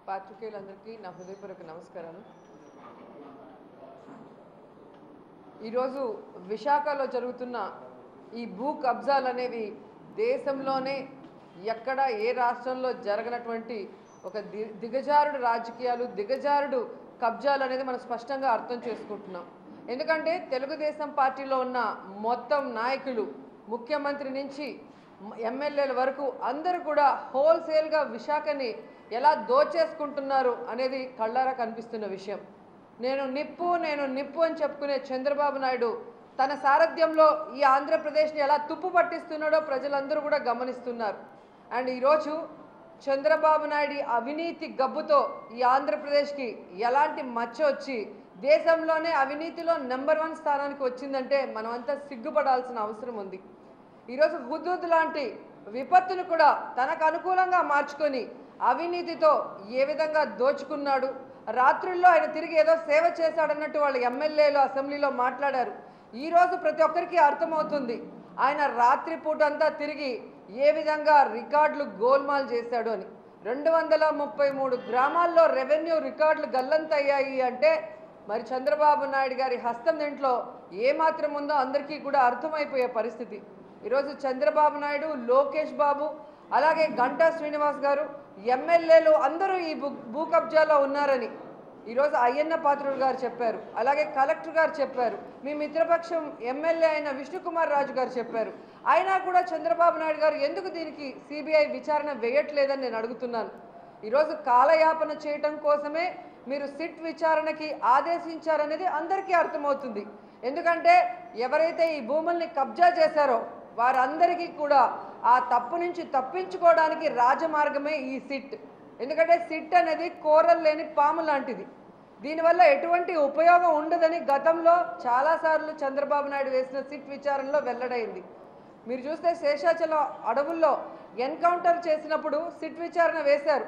పాత్రికేయులందరికీ నా హృదయపూర్వక నమస్కారాలు. ఈరోజు విశాఖలో జరుగుతున్న ఈ భూ కబ్జాలు అనేవి దేశంలోనే ఎక్కడ ఏ రాష్ట్రంలో జరగనటువంటి ఒక దిగజారుడు రాజకీయాలు, దిగజారుడు కబ్జాలు అనేది మనం స్పష్టంగా అర్థం చేసుకుంటున్నాం. ఎందుకంటే తెలుగుదేశం పార్టీలో ఉన్న మొత్తం నాయకులు, ముఖ్యమంత్రి నుంచి ఎమ్మెల్యేల వరకు అందరూ కూడా హోల్సేల్గా విశాఖని ఎలా దోచేసుకుంటున్నారు అనేది కళ్ళారా కనిపిస్తున్న విషయం. నేను నిప్పు అని చెప్పుకునే చంద్రబాబు నాయుడు తన సారథ్యంలో ఈ ఆంధ్రప్రదేశ్ని ఎలా తుప్పు పట్టిస్తున్నాడో ప్రజలందరూ కూడా గమనిస్తున్నారు. అండ్ ఈరోజు చంద్రబాబు నాయుడు అవినీతి గబ్బుతో ఈ ఆంధ్రప్రదేశ్కి ఎలాంటి మచ్చ వచ్చి దేశంలోనే అవినీతిలో నెంబర్ 1 స్థానానికి వచ్చిందంటే మనమంతా సిగ్గుపడాల్సిన అవసరం ఉంది. ఈరోజు హుదూద్ లాంటి విపత్తును కూడా తనకు అనుకూలంగా మార్చుకొని అవినీతితో ఏ విధంగా దోచుకున్నాడు. రాత్రుల్లో ఆయన తిరిగి ఏదో సేవ చేశాడన్నట్టు వాళ్ళ ఎమ్మెల్యేలు అసెంబ్లీలో మాట్లాడారు. ఈరోజు ప్రతి ఒక్కరికి అర్థమవుతుంది ఆయన రాత్రిపూట అంతా తిరిగి ఏ విధంగా రికార్డులు గోల్మాల్ చేశాడు అని. 233 గ్రామాల్లో రెవెన్యూ రికార్డులు గల్లంతయ్యాయి అంటే మరి చంద్రబాబు నాయుడు గారి హస్తం దీంట్లో ఏమాత్రం ఉందో అందరికీ కూడా అర్థమైపోయే పరిస్థితి. ఈరోజు చంద్రబాబు నాయుడు, లోకేష్ బాబు, అలాగే గంటా శ్రీనివాస్ గారు, ఎమ్మెల్యేలు అందరూ ఈ భూ కబ్జాలో ఉన్నారని ఈరోజు అయ్యన్న పాత్రుడు గారు చెప్పారు. అలాగే కలెక్టర్ గారు చెప్పారు. మీ మిత్రపక్షం ఎమ్మెల్యే అయిన విష్ణుకుమార్ రాజు గారు చెప్పారు. అయినా కూడా చంద్రబాబు నాయుడు గారు ఎందుకు దీనికి సిబిఐ విచారణ వేయట్లేదని నేను అడుగుతున్నాను. ఈరోజు కాలయాపన చేయటం కోసమే మీరు సిట్ విచారణకి ఆదేశించారనేది అందరికీ అర్థమవుతుంది. ఎందుకంటే ఎవరైతే ఈ భూముల్ని కబ్జా చేశారో వారందరికీ కూడా ఆ తప్పు నుంచి తప్పించుకోవడానికి రాజమార్గమే ఈ సిట్. ఎందుకంటే సిట్ అనేది కూరలు లేని పాము లాంటిది. దీనివల్ల ఎటువంటి ఉపయోగం ఉండదని గతంలో చాలాసార్లు చంద్రబాబు నాయుడు వేసిన సిట్ విచారణలో వెల్లడైంది. మీరు చూస్తే శేషాచలం అడవుల్లో ఎన్కౌంటర్ చేసినప్పుడు సిట్ విచారణ వేశారు.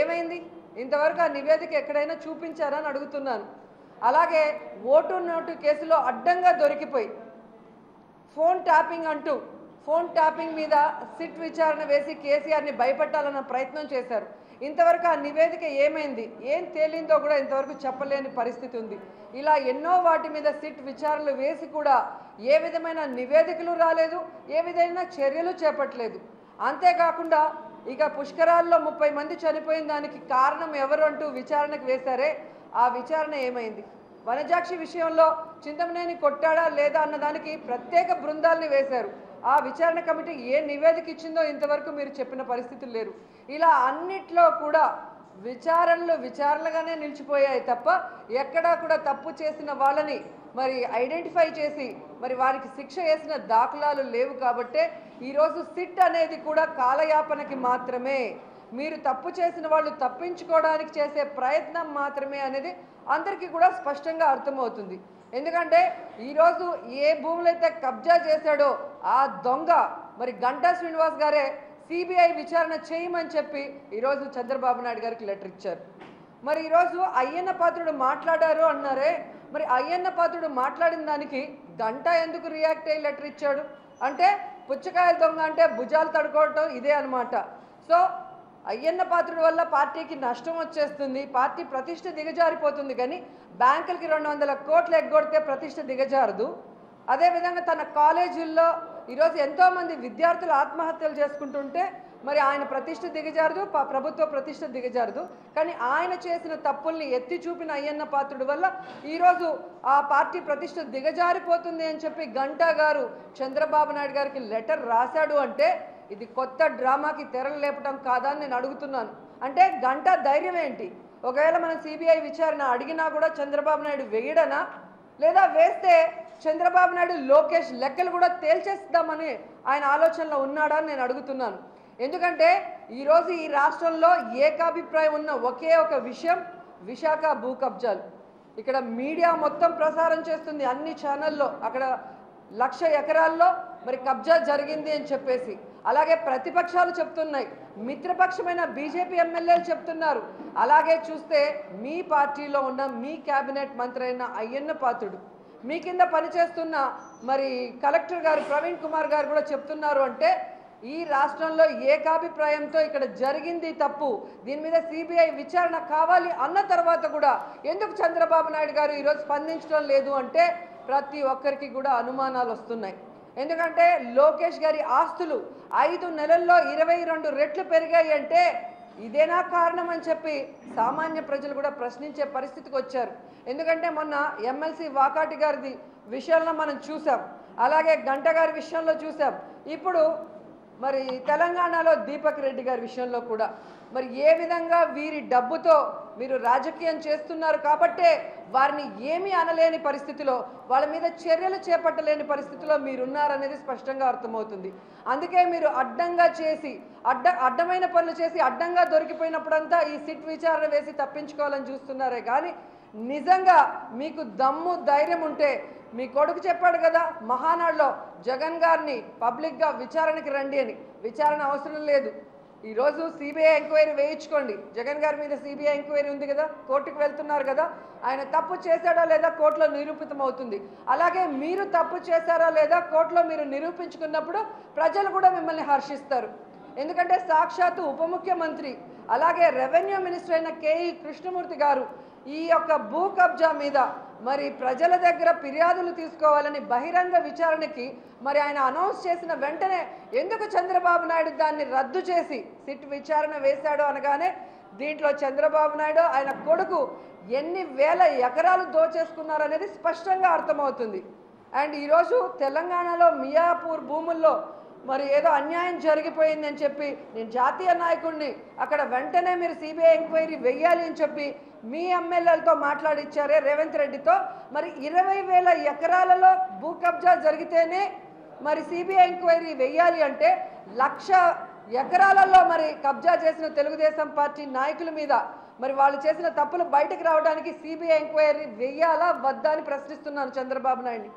ఏమైంది? ఇంతవరకు ఆ నివేదిక ఎక్కడైనా చూపించారా అని అడుగుతున్నాను. అలాగే ఓటు నోటు కేసులో అడ్డంగా దొరికిపోయి ఫోన్ ట్యాపింగ్ మీద సిట్ విచారణ వేసి కేసీఆర్ని భయపెట్టాలన్న ప్రయత్నం చేశారు. ఇంతవరకు ఆ నివేదిక ఏమైంది, ఏం తేలిందో కూడా ఇంతవరకు చెప్పలేని పరిస్థితి ఉంది. ఇలా ఎన్నో వాటి మీద సిట్ విచారణలు వేసి కూడా ఏ విధమైన నివేదికలు రాలేదు, ఏ విధమైన చర్యలు చేపట్టలేదు. అంతేకాకుండా ఇక పుష్కరాల్లో 30 మంది చనిపోయిన దానికి కారణం ఎవరు అంటూ విచారణకు వేశారే, ఆ విచారణ ఏమైంది? వనజాక్షి విషయంలో చింతమనేని కొట్టాడా లేదా అన్నదానికి ప్రత్యేక బృందాలని వేశారు. ఆ విచారణ కమిటీ ఏ నివేదిక ఇచ్చిందో ఇంతవరకు మీరు చెప్పిన పరిస్థితులు లేరు. ఇలా అన్నిట్లో కూడా విచారణలుగానే నిలిచిపోయాయి తప్ప ఎక్కడా కూడా తప్పు చేసిన వాళ్ళని మరి ఐడెంటిఫై చేసి మరి వారికి శిక్ష వేసిన దాఖలాలు లేవు. కాబట్టే ఈరోజు సిట్ అనేది కూడా కాలయాపనకి మాత్రమే, మీరు తప్పు చేసిన వాళ్ళు తప్పించుకోవడానికి చేసే ప్రయత్నం మాత్రమే అనేది అందరికీ కూడా స్పష్టంగా అర్థమవుతుంది. ఎందుకంటే ఈరోజు ఏ భూములైతే కబ్జా చేశాడో ఆ దొంగ మరి గంటా శ్రీనివాస్ గారే సిబిఐ విచారణ చేయమని చెప్పి ఈరోజు చంద్రబాబు నాయుడు గారికి లెటర్ ఇచ్చారు. మరి ఈరోజు అయ్యన్న పాత్రుడు మాట్లాడారు అన్నారే, మరి అయ్యన్న పాత్రుడు మాట్లాడిన దానికి గంటా ఎందుకు రియాక్ట్ అయ్యి లెటర్ ఇచ్చాడు? అంటే పుచ్చకాయల దొంగ అంటే భుజాలు తడుకోవటం ఇదే అనమాట. సో అయ్యన్న పాత్రుడు వల్ల పార్టీకి నష్టం వచ్చేస్తుంది, పార్టీ ప్రతిష్ట దిగజారిపోతుంది. కానీ బ్యాంకులకి 200 కోట్లు ఎగ్గొడితే ప్రతిష్ట దిగజారదు. అదేవిధంగా తన కాలేజీల్లో ఈరోజు ఎంతోమంది విద్యార్థులు ఆత్మహత్యలు చేసుకుంటుంటే మరి ఆయన ప్రతిష్ట దిగజారదు, ప్రభుత్వ ప్రతిష్ట దిగజారదు. కానీ ఆయన చేసిన తప్పుల్ని ఎత్తి చూపిన అయ్యన్న పాత్రుడు వల్ల ఈరోజు ఆ పార్టీ ప్రతిష్ట దిగజారిపోతుంది అని చెప్పి గంటా గారు చంద్రబాబు నాయుడు గారికి లెటర్ రాశాడు అంటే ఇది కొత్త డ్రామాకి తెరలు లేపటం కాదా అని నేను అడుగుతున్నాను. అంటే గంటా ధైర్యం ఏంటి? ఒకవేళ మనం సిబిఐ విచారణ అడిగినా కూడా చంద్రబాబు నాయుడు వేయడనా, లేదా వేస్తే చంద్రబాబు నాయుడు లోకేష్ లెక్కలు కూడా తేల్చేస్తామని ఆయన ఆలోచనలో ఉన్నాడా అని నేను అడుగుతున్నాను. ఎందుకంటే ఈరోజు ఈ రాష్ట్రంలో ఏకాభిప్రాయం ఉన్న ఒకే ఒక విషయం విశాఖ భూ కబ్జాలు. ఇక్కడ మీడియా మొత్తం ప్రసారం చేస్తుంది అన్ని ఛానల్లో, అక్కడ 1,00,000 ఎకరాల్లో మరి కబ్జా జరిగింది అని చెప్పేసి. అలాగే ప్రతిపక్షాలు చెప్తున్నాయి, మిత్రపక్షమైన బీజేపీ ఎమ్మెల్యేలు చెప్తున్నారు. అలాగే చూస్తే మీ పార్టీలో ఉన్న మీ క్యాబినెట్ మంత్రి అయిన అయ్యన్న పాత్రుడు, మీ కింద పనిచేస్తున్న మరి కలెక్టర్ గారు ప్రవీణ్ కుమార్ గారు కూడా చెప్తున్నారు. అంటే ఈ రాష్ట్రంలో ఏకాభిప్రాయంతో ఇక్కడ జరిగింది తప్పు, దీని మీద సిబిఐ విచారణ కావాలి అన్న తర్వాత కూడా ఎందుకు చంద్రబాబు నాయుడు గారు ఈరోజు స్పందించడం లేదు అంటే ప్రతి ఒక్కరికి కూడా అనుమానాలు వస్తున్నాయి. ఎందుకంటే లోకేష్ గారి ఆస్తులు 5 నెలల్లో 22 రెట్లు పెరిగాయి అంటే ఇదేనా కారణం అని చెప్పి సామాన్య ప్రజలు కూడా ప్రశ్నించే పరిస్థితికి వచ్చారు. ఎందుకంటే మొన్న ఎమ్మెల్సీ వాకాటి గారి విషయంలో మనం చూసాం, అలాగే గంట గారి విషయంలో చూసాం, ఇప్పుడు మరి తెలంగాణలో దీపక్ రెడ్డి గారి విషయంలో కూడా మరి ఏ విధంగా వీరి డబ్బుతో మీరు రాజకీయం చేస్తున్నారు కాబట్టే వారిని ఏమీ అనలేని పరిస్థితిలో, వాళ్ళ మీద చర్యలు చేపట్టలేని పరిస్థితిలో మీరున్నారనేది స్పష్టంగా అర్థమవుతుంది. అందుకే మీరు అడ్డంగా చేసి అడ్డమైన పనులు చేసి అడ్డంగా దొరికిపోయినప్పుడంతా ఈ సిట్ విచారణ వేసి తప్పించుకోవాలని చూస్తున్నారే కానీ నిజంగా మీకు దమ్ము ధైర్యం ఉంటే మీ కొడుకు చెప్పాడు కదా మహానాడులో జగన్ గారిని పబ్లిక్గా విచారణకి రండి అని. విచారణ అవసరం లేదు, ఈరోజు సిబిఐ ఎంక్వైరీ వేయించుకోండి. జగన్ గారి మీద సిబిఐ ఎంక్వైరీ ఉంది కదా, కోర్టుకు వెళ్తున్నారు కదా, ఆయన తప్పు చేశాడా లేదా కోర్టులో నిరూపితం అవుతుంది. అలాగే మీరు తప్పు చేశారా లేదా కోర్టులో మీరు నిరూపించుకున్నప్పుడు ప్రజలు కూడా మిమ్మల్ని హర్షిస్తారు. ఎందుకంటే సాక్షాత్తు ఉప ముఖ్యమంత్రి అలాగే రెవెన్యూ మినిస్టర్ అయిన కేఈ కృష్ణమూర్తి గారు ఈ యొక్క భూ కబ్జా మీద మరి ప్రజల దగ్గర ఫిర్యాదులు తీసుకోవాలని బహిరంగ విచారణకి మరి ఆయన అనౌన్స్ చేసిన వెంటనే ఎందుకు చంద్రబాబు నాయుడు దాన్ని రద్దు చేసి సిట్ విచారణ వేశాడు అనగానే దీంట్లో చంద్రబాబు నాయుడు ఆయన కొడుకు ఎన్ని వేల ఎకరాలు దోచేసుకున్నారనేది స్పష్టంగా అర్థమవుతుంది. అండ్ ఈరోజు తెలంగాణలో మియాపూర్ భూముల్లో మరి ఏదో అన్యాయం జరిగిపోయిందని చెప్పి నేను జాతీయ నాయకుడిని, అక్కడ వెంటనే మీరు సిబిఐ ఎంక్వైరీ వెయ్యాలి అని చెప్పి మీ ఎమ్మెల్యేలతో మాట్లాడిచ్చారే రేవంత్ రెడ్డితో. మరి 20,000 ఎకరాలలో భూ కబ్జా జరిగితేనే మరి సిబిఐ ఎంక్వైరీ వెయ్యాలి అంటే 1,00,000 ఎకరాలలో మరి కబ్జా చేసిన తెలుగుదేశం పార్టీ నాయకుల మీద మరి వాళ్ళు చేసిన తప్పులు బయటకు రావడానికి సిబిఐ ఎంక్వైరీ వెయ్యాలా వద్దా అని ప్రశ్నిస్తున్నాను చంద్రబాబు నాయుడిని.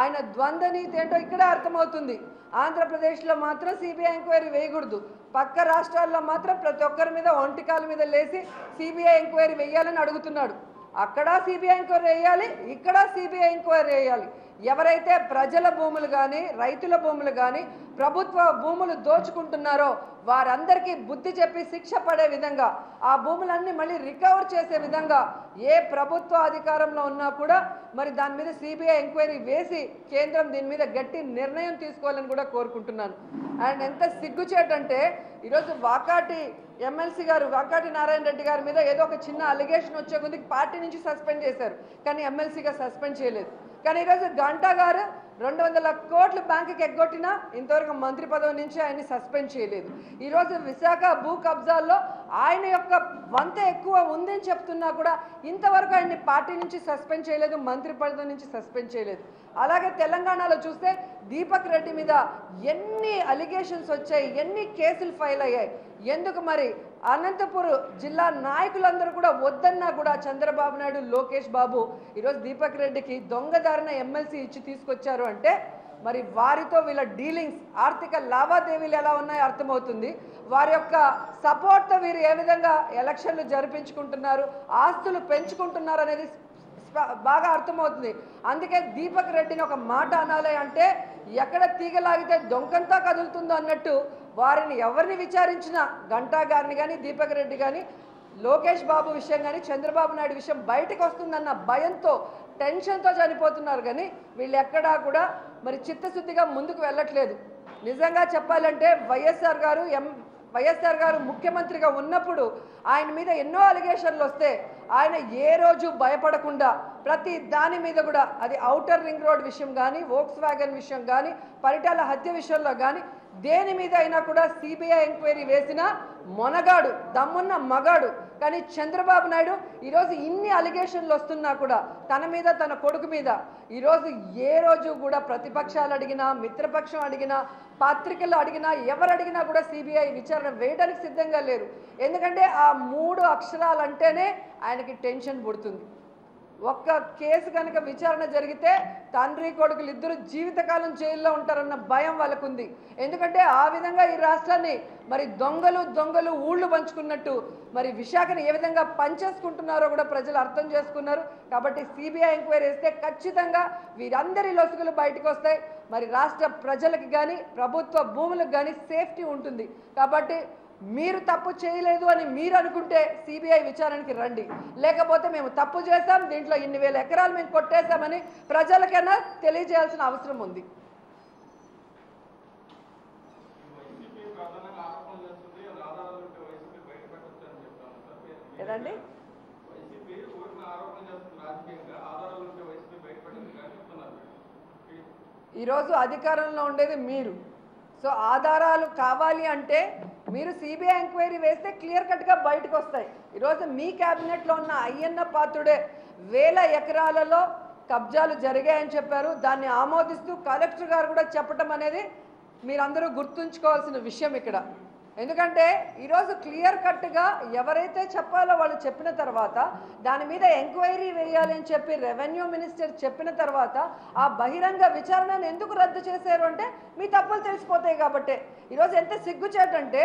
ఆయన ద్వంద్వ నీతి ఏంటో ఇక్కడే అర్థమవుతుంది. ఆంధ్రప్రదేశ్లో మాత్రం సిబిఐ ఎంక్వైరీ వేయకూడదు, పక్క రాష్ట్రాల్లో మాత్రం ప్రతి ఒక్కరి మీద ఒంటికాల మీద లేచి సిబిఐ ఎంక్వైరీ వేయాలని అడుగుతున్నాడు. అక్కడ సిబిఐ ఎంక్వైరీ వేయాలి, ఇక్కడ సిబిఐ ఎంక్వైరీ వేయాలి. ఎవరైతే ప్రజల భూములు కానీ రైతుల భూములు కానీ ప్రభుత్వ భూములు దోచుకుంటున్నారో వారందరికీ బుద్ధి చెప్పి శిక్ష పడే విధంగా ఆ భూములన్నీ మళ్ళీ రికవర్ చేసే విధంగా ఏ ప్రభుత్వ అధికారంలో ఉన్నా కూడా మరి దాని మీద సిబిఐ ఎంక్వైరీ వేసి కేంద్రం దీని మీద గట్టి నిర్ణయం తీసుకోవాలని కూడా కోరుకుంటున్నాను. అండ్ ఎంత సిగ్గుచేటంటే ఈరోజు వాకాటి ఎమ్మెల్సీ గారు వాకాటి నారాయణ రెడ్డి గారి మీద ఏదో ఒక చిన్న అలిగేషన్ వచ్చే కొద్ది పార్టీ నుంచి సస్పెండ్ చేశారు, కానీ ఎమ్మెల్సీగా సస్పెండ్ చేయలేదు. కానీ ఈరోజు గంటా గారు 200 కోట్లు బ్యాంకుకి ఎగ్గొట్టినా ఇంతవరకు మంత్రి పదవి నుంచి ఆయన్ని సస్పెండ్ చేయలేదు. ఈరోజు విశాఖ భూ కబ్జాల్లో ఆయన యొక్క వంత ఎక్కువ ఉందని చెప్తున్నా కూడా ఇంతవరకు ఆయన్ని పార్టీ నుంచి సస్పెండ్ చేయలేదు, మంత్రి పదవి నుంచి సస్పెండ్ చేయలేదు. అలాగే తెలంగాణలో చూస్తే దీపక్ రెడ్డి మీద ఎన్ని అలిగేషన్స్ వచ్చాయి, ఎన్ని కేసులు ఫైల్ అయ్యాయి. ఎందుకు మరి అనంతపురం జిల్లా నాయకులందరూ కూడా వద్దన్నా కూడా చంద్రబాబు నాయుడు లోకేష్ బాబు ఈరోజు దీపక్ రెడ్డికి దొంగదారిన ఎమ్మెల్సీ ఇచ్చి తీసుకొచ్చారు అంటే మరి వారితో వీళ్ళ డీలింగ్స్ ఆర్థిక లావాదేవీలు ఎలా ఉన్నాయో అర్థమవుతుంది. వారి యొక్క సపోర్ట్తో వీరు ఏ విధంగా ఎలక్షన్లు జరిపించుకుంటున్నారు, ఆస్తులు పెంచుకుంటున్నారు అనేది బాగా అర్థమవుతుంది. అందుకే దీపక్ రెడ్డిని ఒక మాట అనాలి అంటే ఎక్కడ తీగలాగితే దొంకంతా కదులుతుందో అన్నట్టు వారిని ఎవరిని విచారించినా గంటా గారిని కానీ దీపక్ రెడ్డి కానీ లోకేష్ బాబు విషయం కానీ చంద్రబాబు నాయుడు విషయం బయటకు వస్తుందన్న భయంతో టెన్షన్తో చనిపోతున్నారు. కానీ వీళ్ళు ఎక్కడా కూడా మరి చిత్తశుద్ధిగా ముందుకు వెళ్ళట్లేదు. నిజంగా చెప్పాలంటే వైఎస్ఆర్ గారు ముఖ్యమంత్రిగా ఉన్నప్పుడు ఆయన మీద ఎన్నో అలిగేషన్లు వస్తే ఆయన ఏ రోజు భయపడకుండా ప్రతి దాని మీద కూడా అది ఔటర్ రింగ్ రోడ్ విషయం కానీ వోక్స్ వ్యాగన్ విషయం కానీ పరిటాల హత్య విషయంలో కానీ దేని మీద అయినా కూడా సిబిఐ ఎంక్వైరీ వేసిన మొనగాడు, దమ్మున్న మగాడు. కానీ చంద్రబాబు నాయుడు ఈరోజు ఇన్ని అలిగేషన్లు వస్తున్నా కూడా తన మీద తన కొడుకు మీద ఈరోజు ఏ రోజు కూడా ప్రతిపక్షాలు అడిగినా మిత్రపక్షం అడిగినా పత్రికలు అడిగినా ఎవరు అడిగినా కూడా సిబిఐ విచారణ వేయడానికి సిద్ధంగా లేరు. ఎందుకంటే ఆ 3 అక్షరాలంటేనే ఆయనకి టెన్షన్ పుడుతుంది. ఒక్క కేసు కనుక విచారణ జరిగితే తండ్రి కొడుకులు ఇద్దరు జీవితకాలం జైల్లో ఉంటారన్న భయం వాళ్ళకుంది. ఎందుకంటే ఆ విధంగా ఈ రాష్ట్రాన్ని మరి దొంగలు ఊళ్ళు పంచుకున్నట్టు మరి విశాఖని ఏ విధంగా పంచేసుకుంటున్నారో కూడా ప్రజలు అర్థం చేసుకున్నారు. కాబట్టి సిబిఐ ఎంక్వైరీ చేస్తే ఖచ్చితంగా వీరందరి లొసుగులు బయటకు వస్తాయి. మరి రాష్ట్ర ప్రజలకు కానీ ప్రభుత్వ భూములకు కానీ సేఫ్టీ ఉంటుంది. కాబట్టి మీరు తప్పు చేయలేదు అని మీరు అనుకుంటే సిబిఐ విచారణకి రండి, లేకపోతే మేము తప్పు చేశాం, దీంట్లో ఇన్ని వేల ఎకరాలు మేము కొట్టేశామని ప్రజలకైనా తెలియజేయాల్సిన అవసరం ఉంది. ఏదండి ఈరోజు అధికారంలో ఉండేది మీరు. సో ఆధారాలు కావాలి అంటే మీరు సిబిఐ ఎంక్వైరీ వేస్తే క్లియర్ కట్గా బయటకు వస్తాయి. ఈరోజు మీ క్యాబినెట్లో ఉన్న అయ్యన్న పాత్రుడే వేల ఎకరాలలో కబ్జాలు జరిగాయని చెప్పారు. దాన్ని ఆమోదిస్తూ కలెక్టర్ గారు కూడా చెప్పడం అనేది మీరందరూ గుర్తుంచుకోవాల్సిన విషయం ఇక్కడ. ఎందుకంటే ఈరోజు క్లియర్ కట్గా ఎవరైతే చెప్పాలో వాళ్ళు చెప్పిన తర్వాత దాని మీద ఎంక్వైరీ వేయాలి అని చెప్పి రెవెన్యూ మినిస్టర్ చెప్పిన తర్వాత ఆ బహిరంగ విచారణను ఎందుకు రద్దు చేశారు అంటే మీ తప్పులు తెలిసిపోతాయి. కాబట్టి ఈరోజు ఎంత సిగ్గుచేటంటే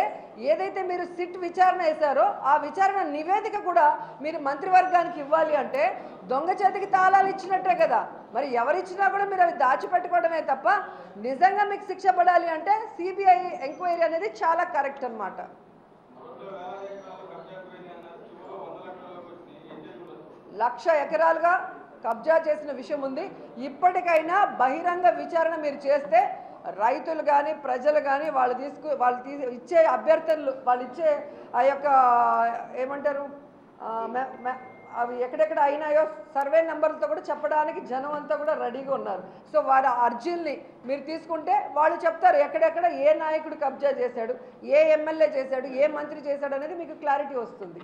ఏదైతే మీరు సిట్ విచారణ వేశారో ఆ విచారణ నివేదిక కూడా మీరు మంత్రివర్గానికి ఇవ్వాలి అంటే దొంగ చేతికి తాళాలు ఇచ్చినట్టే కదా. మరి ఎవరిచ్చినా కూడా మీరు అవి దాచిపెట్టుకోవడమే తప్ప నిజంగా మీకు శిక్ష పడాలి అంటే సిబిఐ ఎంక్వైరీ అనేది చాలా కరెక్ట్ అన్నమాట. 1,00,000 ఎకరాలుగా కబ్జా చేసిన విషయం ఉంది. ఇప్పటికైనా బహిరంగ విచారణ మీరు చేస్తే రైతులు కానీ ప్రజలు కానీ వాళ్ళు ఇచ్చే అభ్యర్థనలు వాళ్ళు ఇచ్చే ఆ యొక్క ఏమంటారు అవి ఎక్కడెక్కడ అయినాయో సర్వే నెంబర్లతో కూడా చెప్పడానికి జనం అంతా కూడా రెడీగా ఉన్నారు. సో వారి అర్జీల్ని మీరు తీసుకుంటే వాళ్ళు చెప్తారు ఎక్కడెక్కడ ఏ నాయకుడు కబ్జా చేశాడు, ఏ ఎమ్మెల్యే చేశాడు, ఏ మంత్రి చేశాడు అనేది మీకు క్లారిటీ వస్తుంది.